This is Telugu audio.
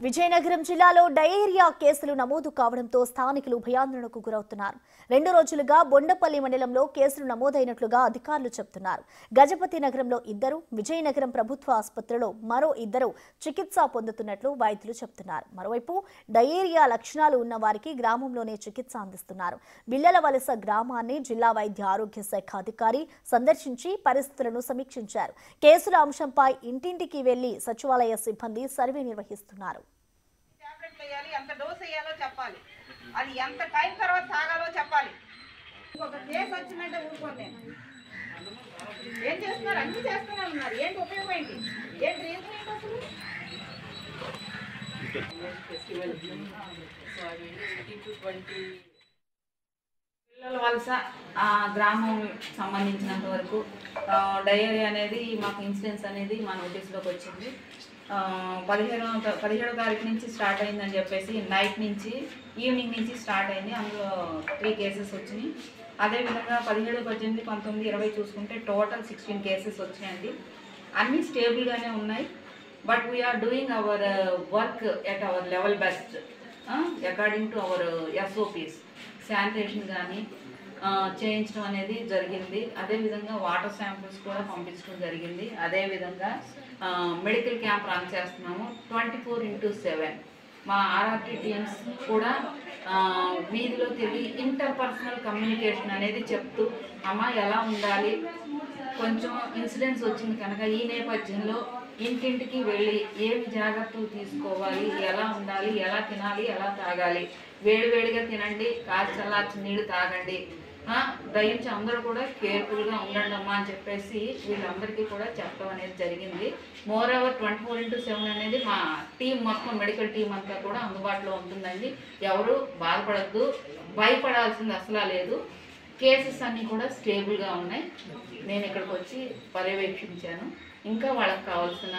విజయనగరం జిల్లాలో డయేరియా కేసులు నమోదు కావడంతో స్థానికులు భయాందోళనకు గురవుతున్నారు. 2 రోజులుగా బొండపల్లి మండలంలో కేసులు నమోదైనట్లుగా అధికారులు చెబుతున్నారు. గజపతి నగరంలో 2, విజయనగరం ప్రభుత్వ ఆసుపత్రిలో మరో 2 చికిత్స పొందుతున్నట్లు వైద్యులు చెబుతున్నారు. మరోవైపు డయేరియా లక్షణాలు ఉన్న వారికి గ్రామంలోనే చికిత్స అందిస్తున్నారు. బిల్లలవలస గ్రామాన్ని జిల్లా వైద్య ఆరోగ్య శాఖ అధికారి సందర్శించి పరిస్థితులను సమీక్షించారు. కేసుల అంశంపై ఇంటింటికి వెళ్లి సచివాలయ సిబ్బంది సర్వే నిర్వహిస్తున్నారు. ఎంత డోస్ వేయాలో చెప్పాలి, అది ఎంత టైం తర్వాత తాగాలో చెప్పాలి. ఇంకొక కేసు వచ్చిందంటే ఊరుకోండి. ఏం చేస్తున్నారు? అన్ని చేస్తూనే ఉన్నారు. ఏంటి ఉపయోగం? ఏంటి రీజన్ ఏంటి అసలు? పిల్లల వలస గ్రామం సంబంధించినంత వరకు డయేరియా అనేది మాకు ఇన్సిడెన్స్ అనేది మా నోటీస్లోకి వచ్చింది. 17వ తారీఖు నుంచి స్టార్ట్ అయిందని చెప్పేసి నైట్ నుంచి ఈవినింగ్ నుంచి స్టార్ట్ అయింది. అందులో 3 కేసెస్ వచ్చినాయి. అదేవిధంగా 17, 18, 19, 20 చూసుకుంటే టోటల్ 16 కేసెస్ వచ్చినాయండి. అన్నీ స్టేబుల్గానే ఉన్నాయి. But we are doing our work at our level best according to our SOPs. Sanitation కానీ చేయించడం అనేది జరిగింది. అదేవిధంగా వాటర్ శాంపిల్స్ కూడా పంపించడం జరిగింది. అదేవిధంగా మెడికల్ క్యాంప్ రన్ చేస్తున్నాము 24/7. మా RRT టీమ్స్ కూడా వీధిలో తిరిగి ఇంటర్పర్సనల్ కమ్యూనికేషన్ అనేది చెప్తూ అమ్మ ఎలా ఉండాలి, కొంచెం ఇన్సిడెంట్స్ వచ్చింది కనుక ఈ నేపథ్యంలో ఇంటింటికి వెళ్ళి ఏమి జాగ్రత్తలు తీసుకోవాలి, ఎలా ఉండాలి, ఎలా తినాలి, ఎలా తాగాలి, వేడివేడిగా తినండి, కాచి చల్లార్చి నీళ్ళు తాగండి, దయించి అందరూ కూడా కేర్ఫుల్గా ఉండండి అమ్మా అని చెప్పేసి వీళ్ళందరికీ కూడా చెప్పడం అనేది జరిగింది. మోరోవర్ 24/7 అనేది మా టీం మొత్తం మెడికల్ టీం అంతా కూడా అందుబాటులో ఉంటుందండి. ఎవరు బాధపడద్దు, భయపడాల్సింది అసలు లేదు. కేసెస్ అన్నీ కూడా స్టేబుల్గా ఉన్నాయి. నేను ఇక్కడికి వచ్చి పర్యవేక్షించాను. ఇంకా వాళ్ళకి కావాల్సిన